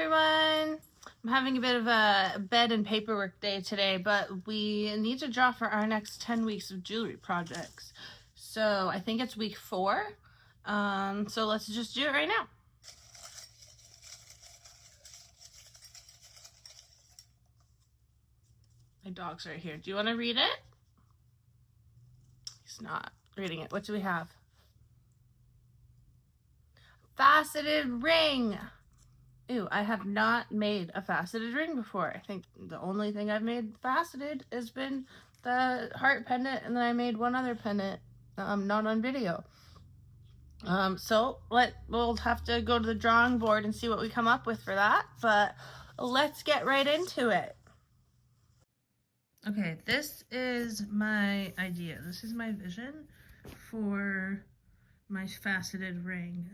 everyone. I'm having a bit of a bed and paperwork day today, but we need to draw for our next 10 weeks of jewelry projects. So I think it's week 4. So let's just do it right now. My dog's right here. Do you want to read it? He's not reading it. What do we have? Faceted ring. Ew, I have not made a faceted ring before. I think the only thing I've made faceted has been the heart pendant, and then I made one other pendant, not on video. So we'll have to go to the drawing board and see what we come up with for that, but let's get right into it. Okay, this is my idea. This is my vision for my faceted ring.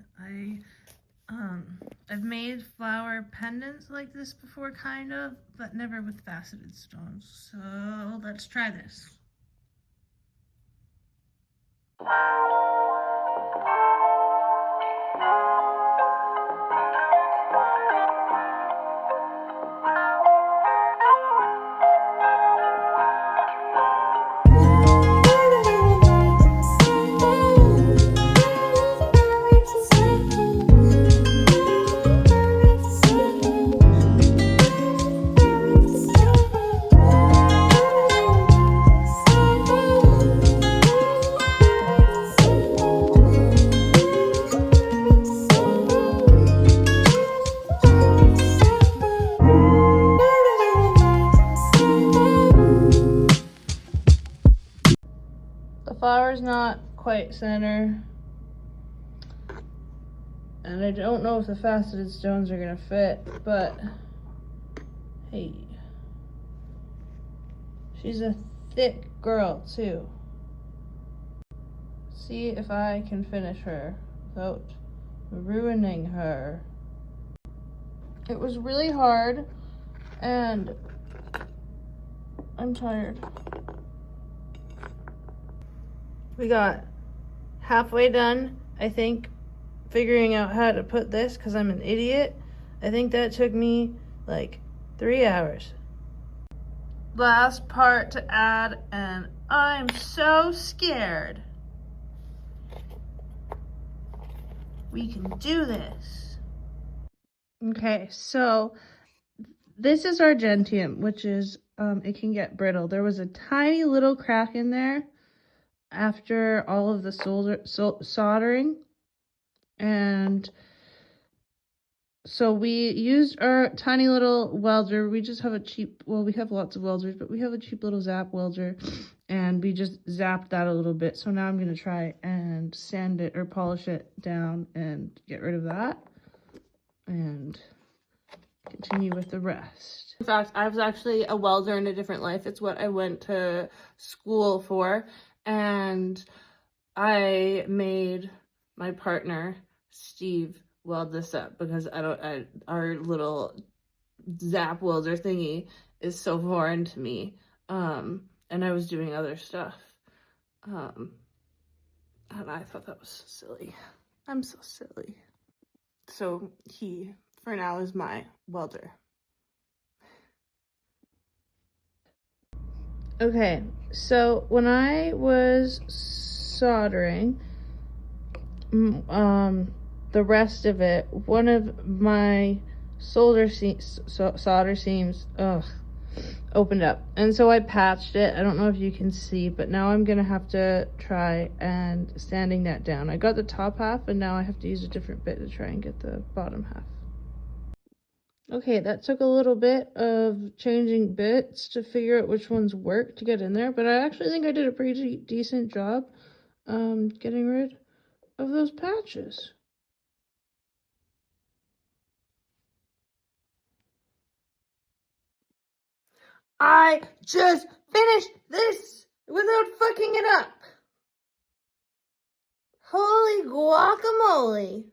I've made flower pendants like this before, kind of, but never with faceted stones. So let's try this. The flower's not quite center, and I don't know if the faceted stones are gonna fit, but hey, she's a thick girl too. See if I can finish her without ruining her. It was really hard, and I'm tired. We got halfway done, I think, figuring out how to put this because I'm an idiot. I think that took me like 3 hours. Last part to add, and I'm so scared. We can do this. Okay, so this is argentium, which is, it can get brittle. There was a tiny little crack in there after all of the soldering, and so we used our tiny little welder. We just have a cheap, well, we have lots of welders, but we have a cheap little zap welder, and we just zapped that a little bit. So now I'm going to try and sand it or polish it down and get rid of that and continue with the rest. In fact, I was actually a welder in a different life. It's what I went to school for. And I made my partner, Steve, weld this up because our little zap welder thingy is so foreign to me. And I was doing other stuff. And I thought that was silly. I'm so silly. So he, for now, is my welder. Okay, so when I was soldering the rest of it, one of my solder seams opened up, and so I patched it. I don't know if you can see, but now I'm gonna have to try and sanding that down. I got the top half, and now I have to use a different bit to try and get the bottom half. Okay, that took a little bit of changing bits to figure out which ones work to get in there, but I actually think I did a pretty decent job getting rid of those patches. I just finished this without fucking it up. Holy guacamole.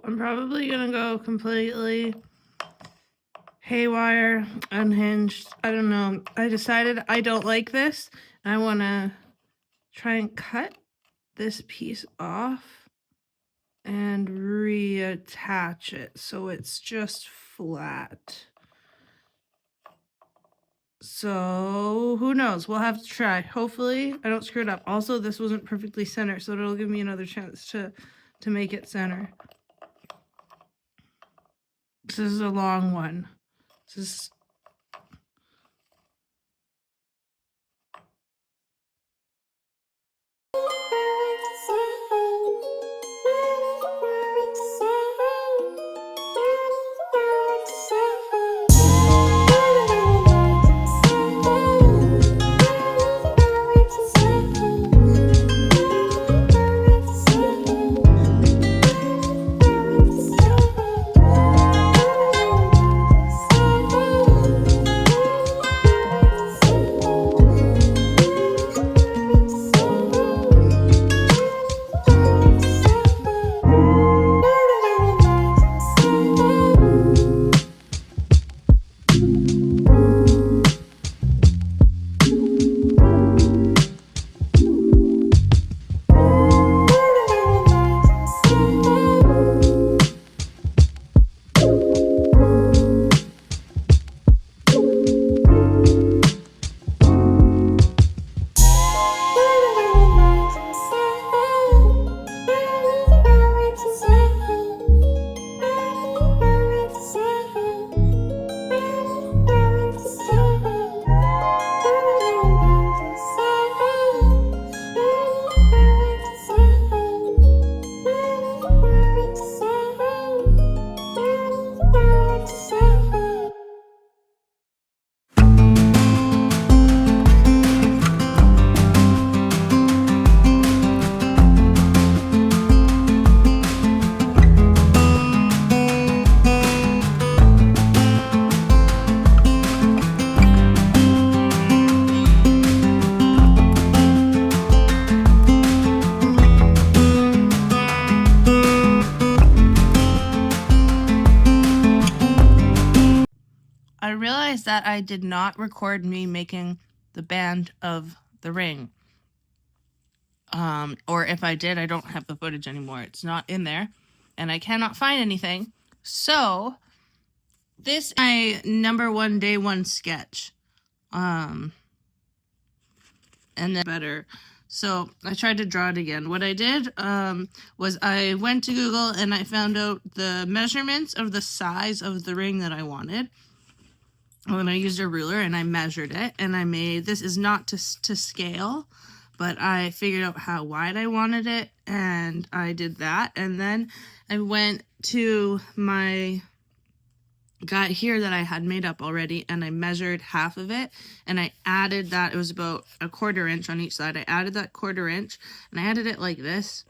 I'm probably gonna go completely haywire, unhinged. I don't know. I decided I don't like this. I want to try and cut this piece off and reattach it so it's just flat. So who knows? We'll have to try. Hopefully I don't screw it up. Also, this wasn't perfectly centered, so it'll give me another chance to make it center. This is a long one. This is I realized that I did not record me making the band of the ring. Or if I did, I don't have the footage anymore. It's not in there, and I cannot find anything. So, this is my number 1 day 1 sketch. And then better. So, I tried to draw it again. What I did, was I went to Google and I found out the measurements of the size of the ring that I wanted. And then I used a ruler and I measured it, and I made, this is not to scale, but I figured out how wide I wanted it, and I did that. And then I went to my guide here that I had made up already, and I measured half of it, and I added that. It was about a 1/4 inch on each side. I added that 1/4 inch, and I added it like this,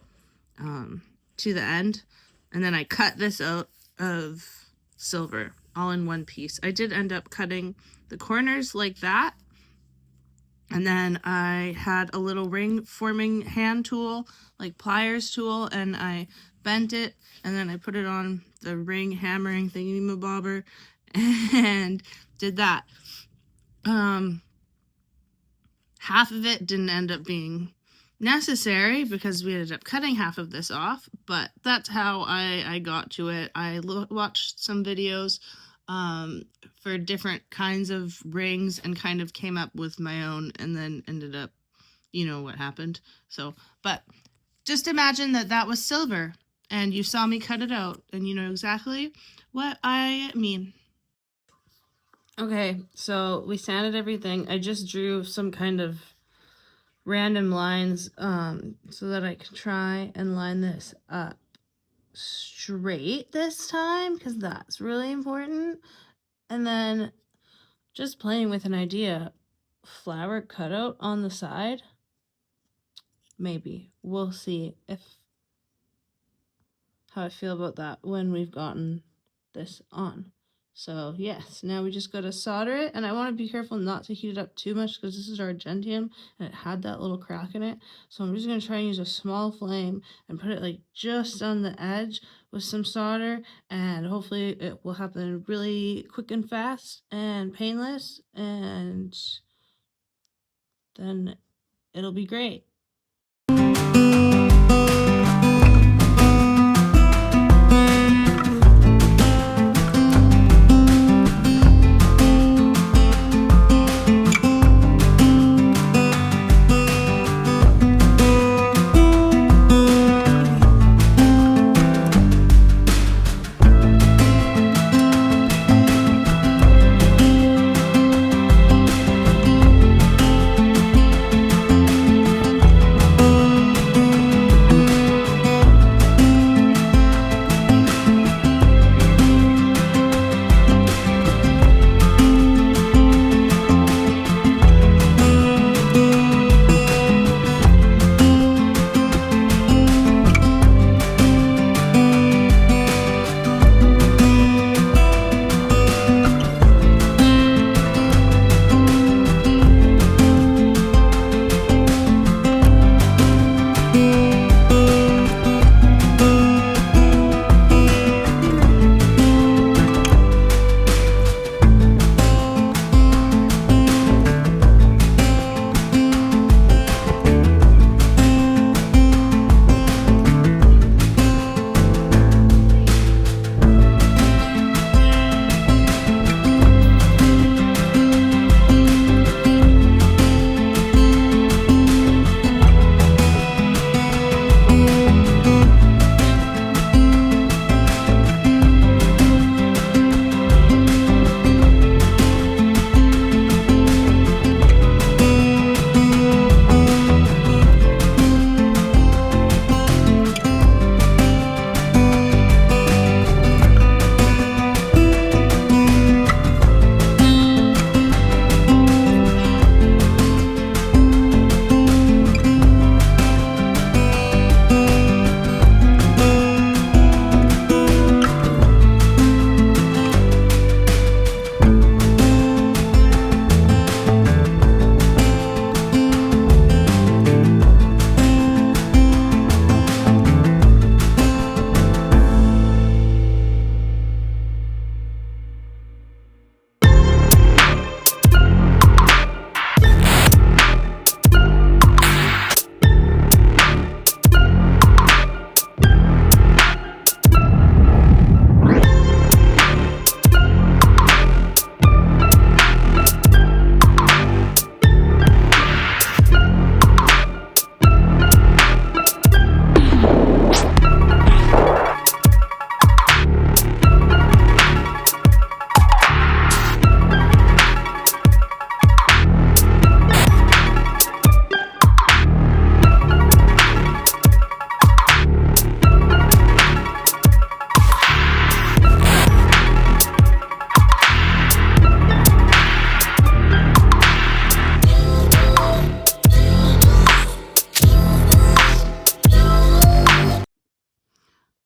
to the end, and then I cut this out of silver all in one piece. I did end up cutting the corners like that, and then I had a little ring forming hand tool, like pliers tool, and I bent it, and then I put it on the ring hammering thingy-mabobber and did that. Half of it didn't end up being necessary because we ended up cutting half of this off, but that's how I got to it. I watched some videos for different kinds of rings and kind of came up with my own, and then ended up, you know what happened. So, but just imagine that that was silver and you saw me cut it out, and you know exactly what I mean. Okay, so we sanded everything. I just drew some kind of random lines so that I can try and line this up straight this time, because that's really important. And then just playing with an idea, flower cutout on the side, maybe. We'll see how I feel about that when we've gotten this on. So yes, now we just gotta solder it, and I want to be careful not to heat it up too much because this is argentium and it had that little crack in it. So I'm just gonna try and use a small flame and put it like just on the edge with some solder, and hopefully it will happen really quick and fast and painless, and then it'll be great.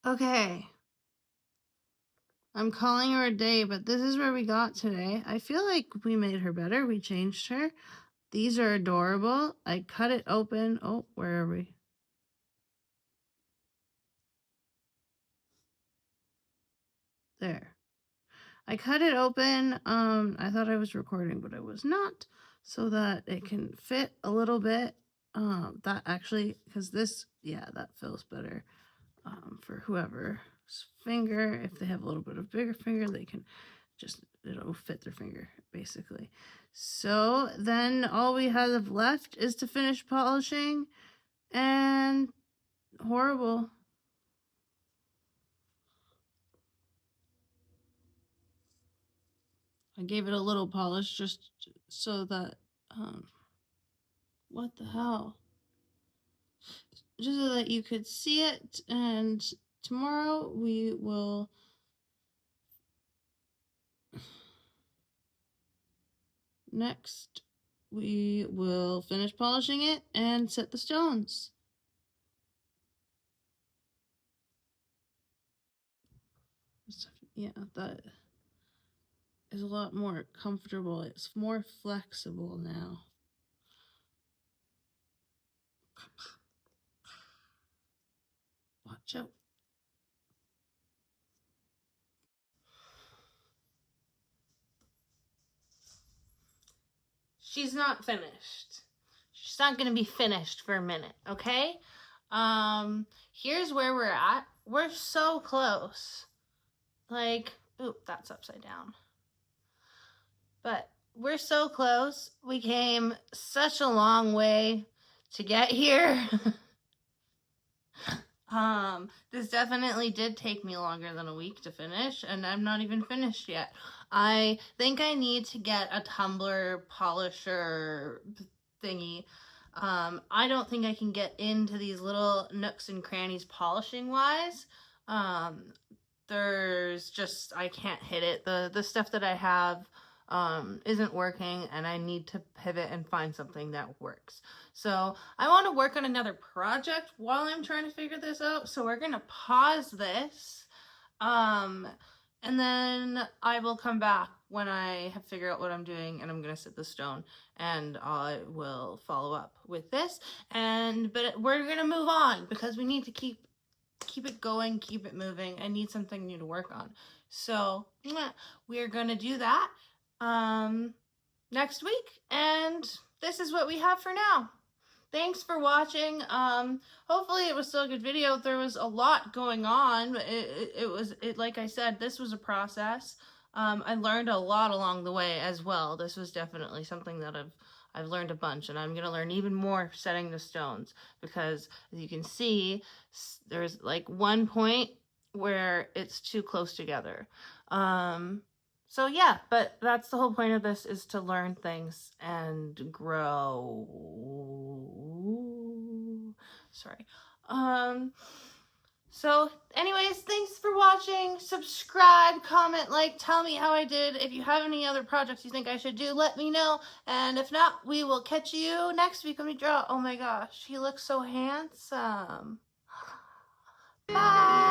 Okay. I'm calling her a day, but this is where we got today. I feel like we made her better. We changed her. These are adorable. I cut it open. Oh, where are we? There. I cut it open. I thought I was recording, but I was not, so that it can fit a little bit. That actually, because this, yeah, that feels better. For whoever's finger, if they have a little bit of bigger finger, they can just, it'll fit their finger basically. So then all we have left is to finish polishing, and horrible. I gave it a little polish just so that what the hell, just so that you could see it. And tomorrow we will next we will finish polishing it and set the stones. Yeah, that is a lot more comfortable. It's more flexible now. Watch out. She's not finished. She's not going to be finished for a minute, okay? Here's where we're at. We're so close. Like, oop, that's upside down. But we're so close. We came such a long way to get here. This definitely did take me longer than a week to finish, and I'm not even finished yet. I think I need to get a tumbler polisher thingy. I don't think I can get into these little nooks and crannies polishing wise. There's just, I can't hit it. The stuff that I have isn't working, and I need to pivot and find something that works. So I want to work on another project while I'm trying to figure this out. So we're going to pause this. And then I will come back when I have figured out what I'm doing, and I'm going to sit the stone, and I will follow up with this. But we're going to move on because we need to keep it going, keep it moving. I need something new to work on. So we are going to do that next week, and this is what we have for now. Thanks for watching. Hopefully it was still a good video. There was a lot going on. It was like I said, this was a process. I learned a lot along the way as well. This was definitely something that I've learned a bunch, and I'm going to learn even more setting the stones, because as you can see, there's like one point where it's too close together. So yeah, but that's the whole point of this, is to learn things and grow. Sorry. So anyways, thanks for watching. Subscribe, comment, like, tell me how I did. If you have any other projects you think I should do, let me know. And if not, we will catch you next week when we draw. Oh my gosh, he looks so handsome. Bye.